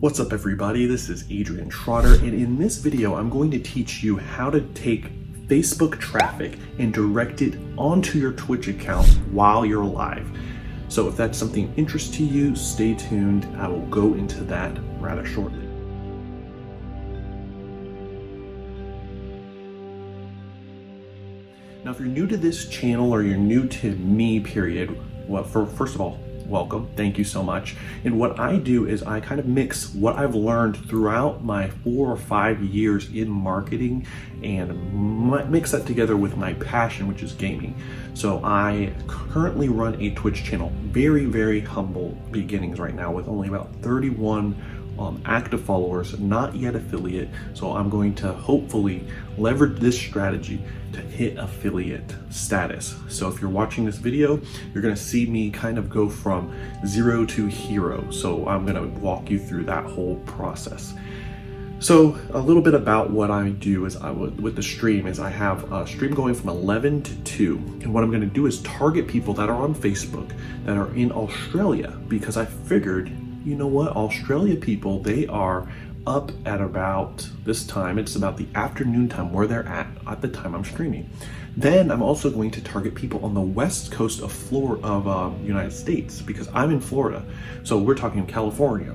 What's up everybody, this is Adrian Schroeder, and in this video I'm going to teach you how to take Facebook traffic and direct it onto your Twitch account while you're live. So if that's something of interest to you, stay tuned. I will go into that rather shortly. Now if you're new to this channel or you're new to me period, well, first of all, welcome, thank you so much. And what I do is I kind of mix what I've learned throughout my 4 or 5 years in marketing and mix that together with my passion, which is gaming. So I currently run a Twitch channel, very humble beginnings right now with only about 31 active followers, not yet affiliate. So I'm going to hopefully leverage this strategy to hit affiliate status. So if you're watching this video, you're going to see me kind of go from 0 to hero. So I'm going to walk you through that whole process. So a little bit about what I do is with the stream is I have a stream going from 11 to 2. And what I'm going to do is target people that are on Facebook that are in Australia, because I figured, you know what, Australia people, they are up at about this time. It's about the afternoon time where they're at the time I'm streaming. Then I'm also going to target people on the west coast of United States, because I'm in Florida. So we're talking California,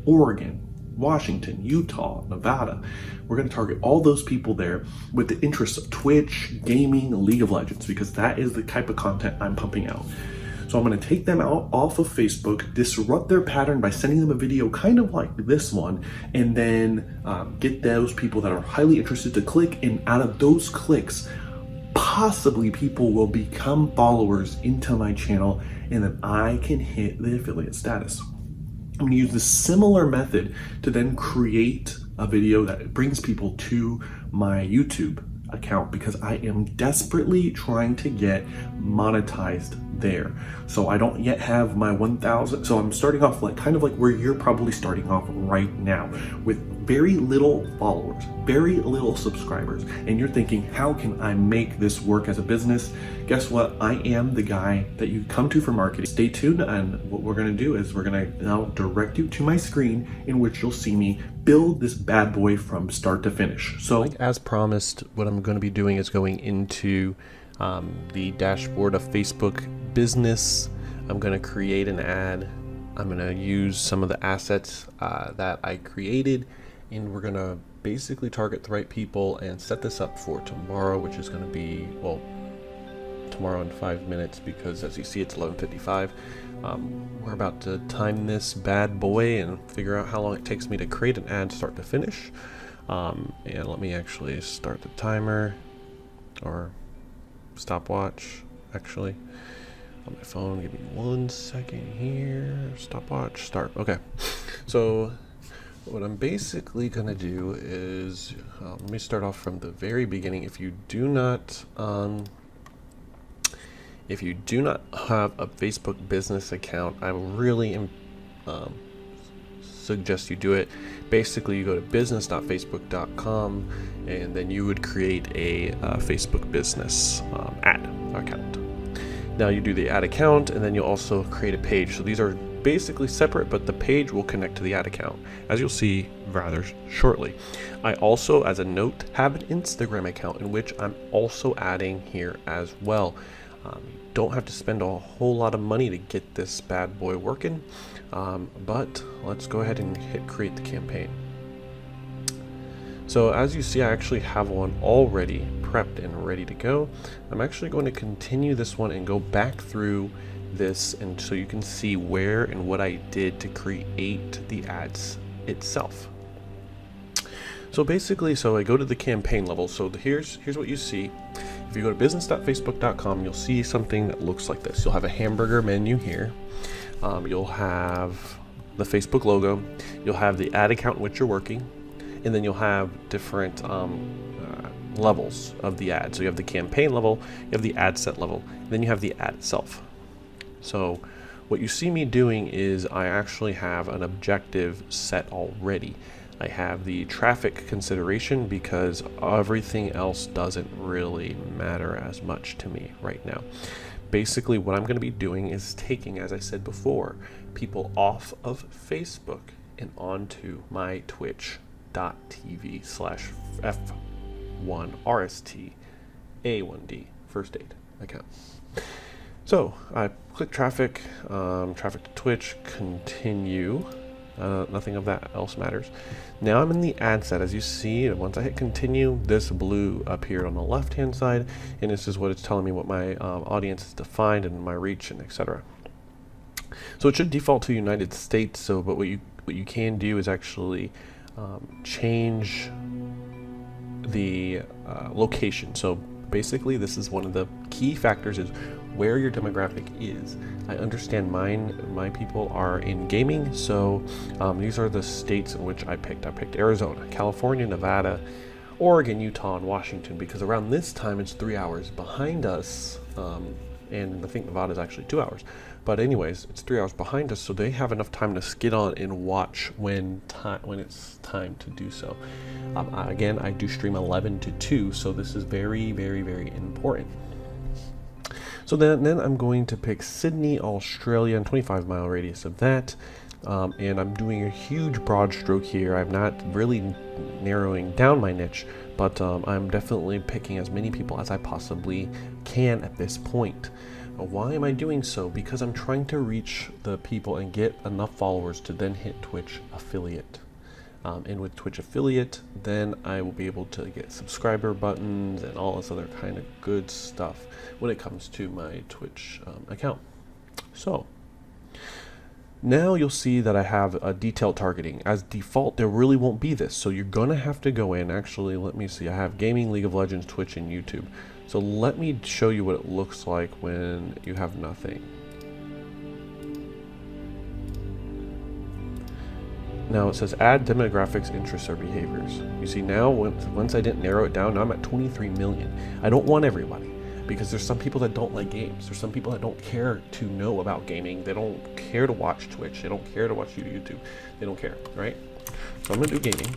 Oregon, Washington, Utah, Nevada. We're going to target all those people there with the interests of Twitch, gaming, League of Legends, because that is the type of content I'm pumping out. So I'm going to take them out off of Facebook, disrupt their pattern by sending them a video kind of like this one, and then get those people that are highly interested to click, and out of those clicks, possibly people will become followers into my channel, and then I can hit the affiliate status. I'm going to use this similar method to then create a video that brings people to my YouTube account, because I am desperately trying to get monetized there. So I don't yet have my 1,000. So I'm starting off kind of like where you're probably starting off right now, with very little followers, very little subscribers. And you're thinking, how can I make this work as a business? Guess what? I am the guy that you come to for marketing. Stay tuned, and what we're going to do is we're going to now direct you to my screen, in which you'll see me build this bad boy from start to finish. So like as promised, what I'm going to be doing is going into the dashboard of Facebook business. I'm going to create an ad. I'm going to use some of the assets that I created, and we're going to basically target the right people and set this up for tomorrow, which is going to be, well, tomorrow in 5 minutes, because as you see it's 11:55. We're about to time this bad boy and figure out how long it takes me to create an ad start to finish. And let me actually start the timer, or stopwatch actually on my phone. Give me 1 second here. Stopwatch, start. Okay, so what I'm basically gonna do is let me start off from the very beginning. If you do not have a Facebook business account, I really suggest you do it. Basically, you go to business.facebook.com, and then you would create a Facebook business ad account. Now you do the ad account, and then you'll also create a page. So these are basically separate, but the page will connect to the ad account, as you'll see rather shortly. I also, as a note, have an Instagram account in which I'm also adding here as well. You don't have to spend a whole lot of money to get this bad boy working, but let's go ahead and hit create the campaign. So as you see, I actually have one already prepped and ready to go. I'm actually going to continue this one and go back through this, and so you can see where and what I did to create the ads itself. So basically, so I go to the campaign level. So here's what you see. If you go to business.facebook.com, you'll see something that looks like this. You'll have a hamburger menu here. You'll have the Facebook logo. You'll have the ad account in which you're working, and then you'll have different levels of the ad. So you have the campaign level, you have the ad set level, and then you have the ad itself. So what you see me doing is I actually have an objective set already. I have the traffic consideration because everything else doesn't really matter as much to me right now. Basically, what I'm going to be doing is taking, as I said before, people off of Facebook and onto my twitch.tv/F1RSTA1D first aid account. So I click traffic, traffic to Twitch, continue. Nothing of that else matters. Now I'm in the ad set. As you see, once I hit continue, this blue appeared on the left hand side, and this is what it's telling me what my audience is defined and my reach and etc. So it should default to United States. So, but what you can do is actually change the location. So basically, this is one of the key factors is where your demographic is. I understand my people are in gaming, so these are the states in which I picked. I picked Arizona, California, Nevada, Oregon, Utah, and Washington, because around this time it's 3 hours behind us, and I think Nevada is actually 2 hours. But anyways, it's 3 hours behind us, so they have enough time to skid on and watch when it's time to do so. Again, I do stream 11 to 2, so this is very, very, very important. So then I'm going to pick Sydney, Australia, and 25-mile radius of that. And I'm doing a huge broad stroke here. I'm not really narrowing down my niche, but I'm definitely picking as many people as I possibly can at this point. Why am I doing so? Because I'm trying to reach the people and get enough followers to then hit Twitch affiliate. And with Twitch affiliate, then I will be able to get subscriber buttons and all this other kind of good stuff when it comes to my Twitch account. So now you'll see that I have a detailed targeting. As default, there really won't be this. So you're gonna have to go in. Actually, let me see. I have gaming, League of Legends, Twitch, and YouTube. So let me show you what it looks like when you have nothing. Now it says add demographics, interests, or behaviors. You see now, once I didn't narrow it down, now I'm at 23 million. I don't want everybody, because there's some people that don't like games. There's some people that don't care to know about gaming. They don't care to watch Twitch. They don't care to watch YouTube. They don't care, right? So I'm gonna do gaming.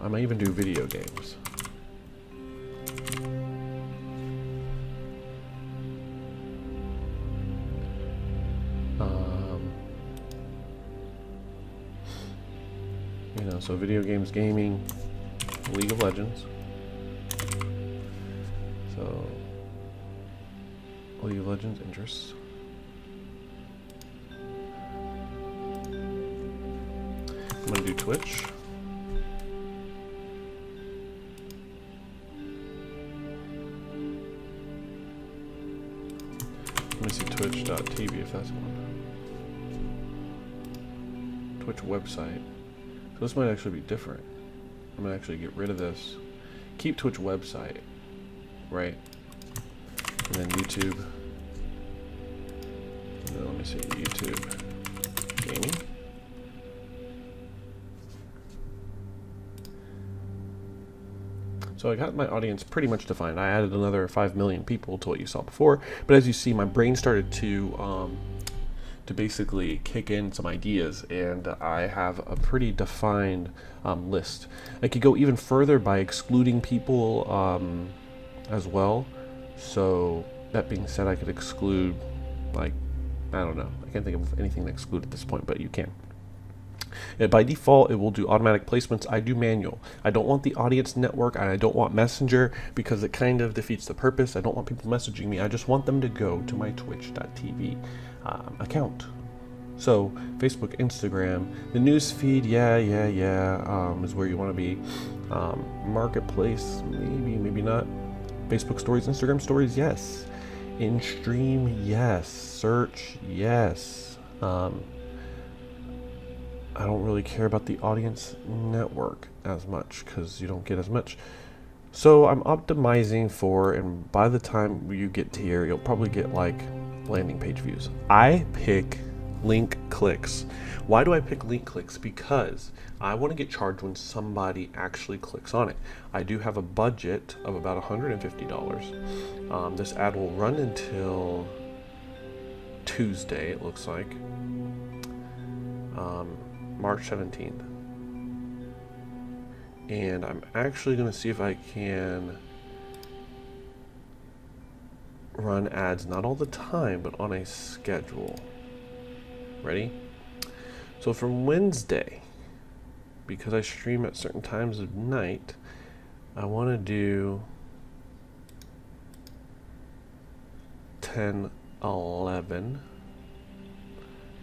I might even do video games. You know, so video games, gaming, League of Legends. So League of Legends interests. I'm gonna do Twitch. Let me see twitch.tv if that's one. Twitch website. So this might actually be different. I'm gonna actually get rid of this. Keep Twitch website, right? And then YouTube. And then let me see, YouTube gaming. So I got my audience pretty much defined. I added another 5 million people to what you saw before, but as you see, my brain started to basically kick in some ideas, and I have a pretty defined list. I could go even further by excluding people as well. So that being said, I could exclude, like, I don't know. I can't think of anything to exclude at this point, but you can. And by default, it will do automatic placements. I do manual. I don't want the audience network, and I don't want Messenger because it kind of defeats the purpose. I don't want people messaging me. I just want them to go to my twitch.tv account. So Facebook, Instagram, the news feed, is where you want to be. Marketplace, maybe not. Facebook stories, Instagram stories, yes. In stream, yes. Search, yes. I don't really care about the audience network as much because you don't get as much. So I'm optimizing for, and by the time you get to here, you'll probably get like landing page views. I pick link clicks. Why do I pick link clicks? Because I want to get charged when somebody actually clicks on it. I do have a budget of about $150. This ad will run until Tuesday, it looks like. March 17th. And I'm actually going to see if I can run ads, not all the time, but on a schedule. Ready? So from Wednesday, because I stream at certain times of night, I want to do 10, 11.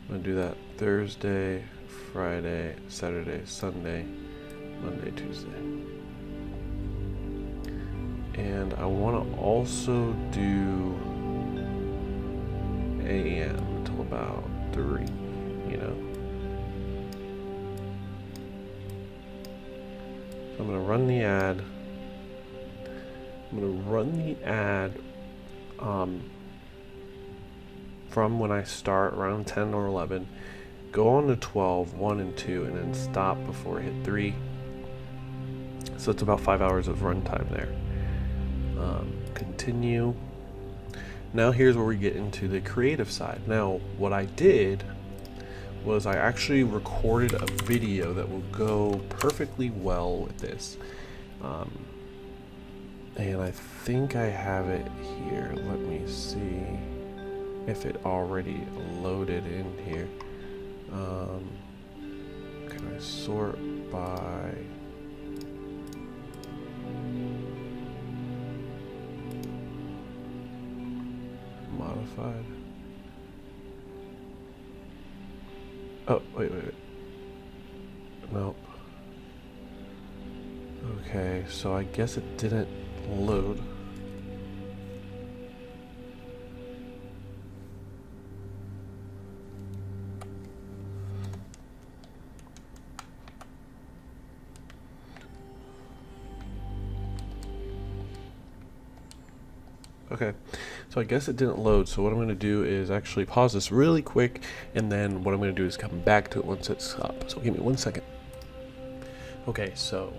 I'm going to do that Thursday, Friday, Saturday, Sunday, Monday, Tuesday. And I want to also do AM until about 3, you know. So I'm going to run the ad. I'm going to run the ad from when I start around 10 or 11, go on to 12, 1 and 2, and then stop before I hit 3. So it's about 5 hours of runtime there. Continue. Now here's where we get into the creative side. Now what I did was I actually recorded a video that will go perfectly well with this. And I think I have it here. Let me see if it already loaded in here. Can I sort by modified? Oh, wait. Nope. Okay, so I guess it didn't load. Okay, so I guess it didn't load, so what I'm going to do is actually pause this really quick, and then what I'm going to do is come back to it once it's up. So give me 1 second. Okay, so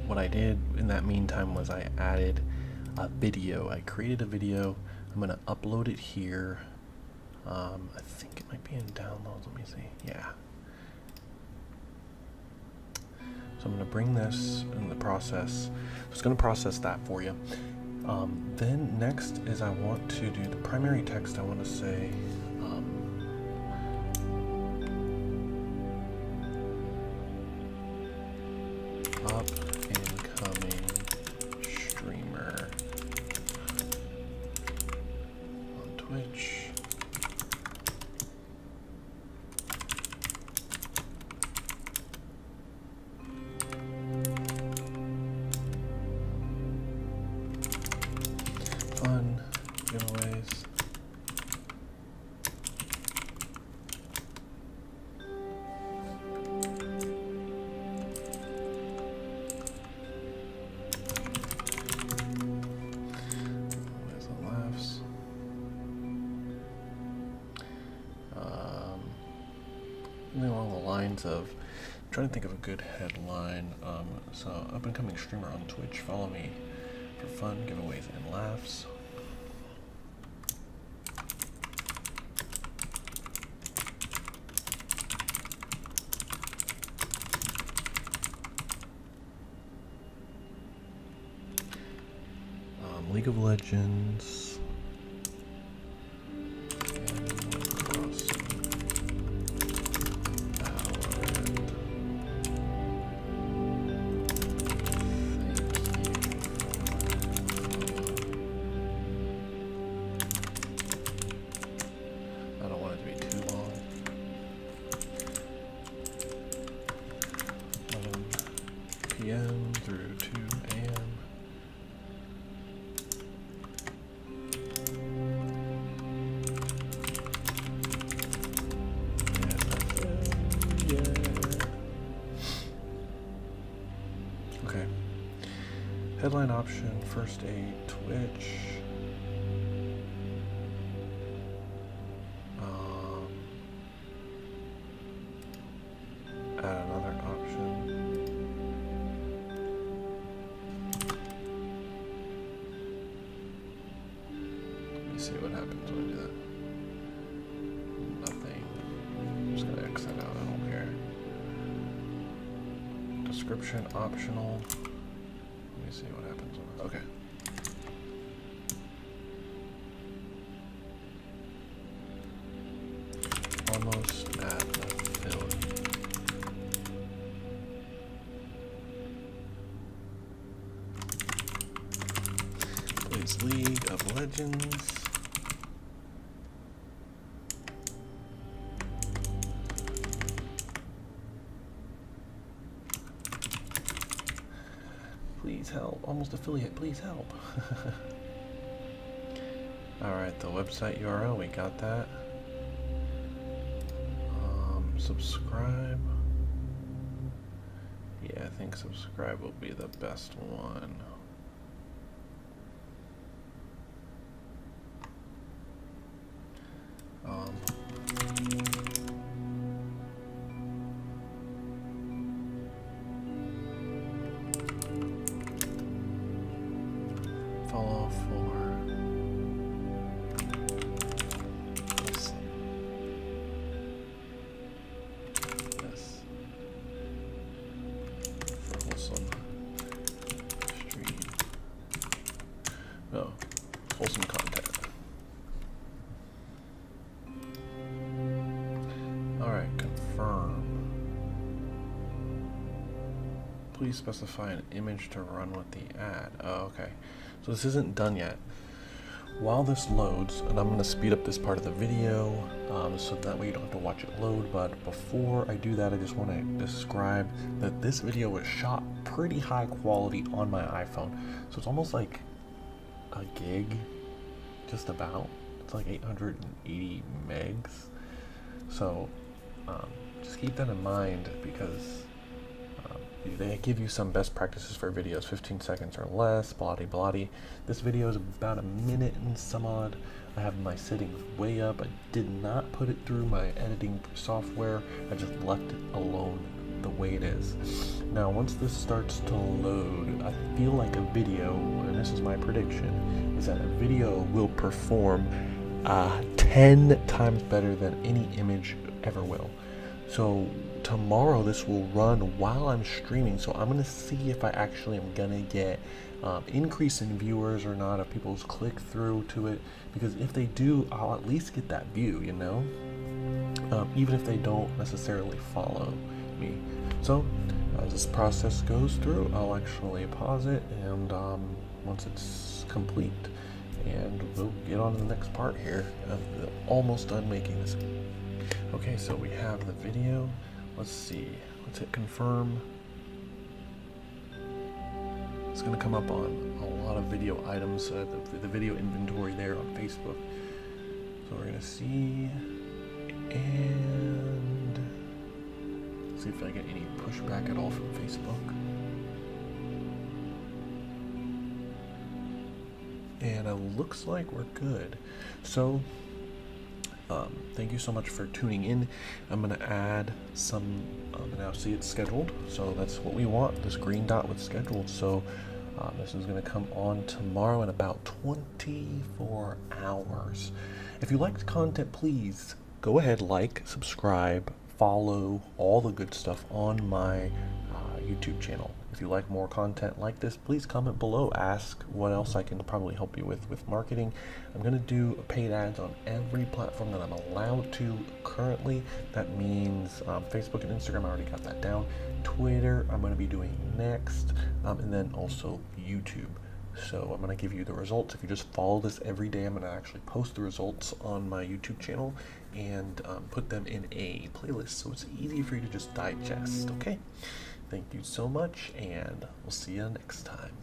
what I did in that meantime was I added a video. I created a video. I'm going to upload it here. I think it might be in downloads. Let me see. Yeah. So I'm going to bring this in the process. It's going to process that for you. Then next is I want to do the primary text. I want to say up and coming streamer on Twitch. Fun giveaways. Always the laughs. Something along the lines of, I'm trying to think of a good headline. So up and coming streamer on Twitch. Follow me for fun, giveaways, and laughs. League of Legends. PM through 2 AM. Okay. Headline option, first aid, Twitch. Add another option. Let me see what happens when I do that. Nothing. I'm just gonna exit out, I don't care. Description optional. Let me see what happens when okay. almost at the film. Plays League of Legends. Please help. Almost affiliate. Please help. Alright, the website URL, we got that. Subscribe. Yeah, I think subscribe will be the best one. Follow for this. For wholesome stream. No, wholesome content. Alright, confirm. Please specify an image to run with the ad. Oh, okay. So this isn't done yet. While this loads, and I'm going to speed up this part of the video so that way you don't have to watch it load, but before I do that, I just want to describe that this video was shot pretty high quality on my iPhone. So it's almost like a gig, just about. It's like 880 megs. So just keep that in mind because they give you some best practices for videos, 15 seconds or less, blah. This video is about a minute and some odd. I have my settings way up. I did not put it through my editing software. I just left it alone the way it is. Now, once this starts to load, I feel like a video, and this is my prediction, is that a video will perform 10 times better than any image ever will. So tomorrow this will run while I'm streaming, so I'm gonna see if I actually am gonna get increase in viewers or not, if people click through to it, because if they do, I'll at least get that view, you know, even if they don't necessarily follow me. So as this process goes through, I'll actually pause it, and once it's complete, and we'll get on to the next part here. I'm almost done making this. Okay, so we have the video. Let's see. Let's hit confirm. It's going to come up on a lot of video items, the video inventory there on Facebook. So we're going to see, and see if I get any pushback at all from Facebook. And it looks like we're good. So thank you so much for tuning in. I'm going to add some, now see it's scheduled, so that's what we want, this green dot with scheduled. So this is going to come on tomorrow in about 24 hours. If you liked content, please go ahead, like, subscribe, follow, all the good stuff on my YouTube channel. If you like more content like this, please comment below, ask what else I can probably help you with marketing. I'm going to do paid ads on every platform that I'm allowed to currently. That means Facebook and Instagram, I already got that down. Twitter, I'm going to be doing next, and then also YouTube. So I'm going to give you the results. If you just follow this every day, I'm going to actually post the results on my YouTube channel and put them in a playlist so it's easy for you to just digest, okay? Thank you so much, and we'll see you next time.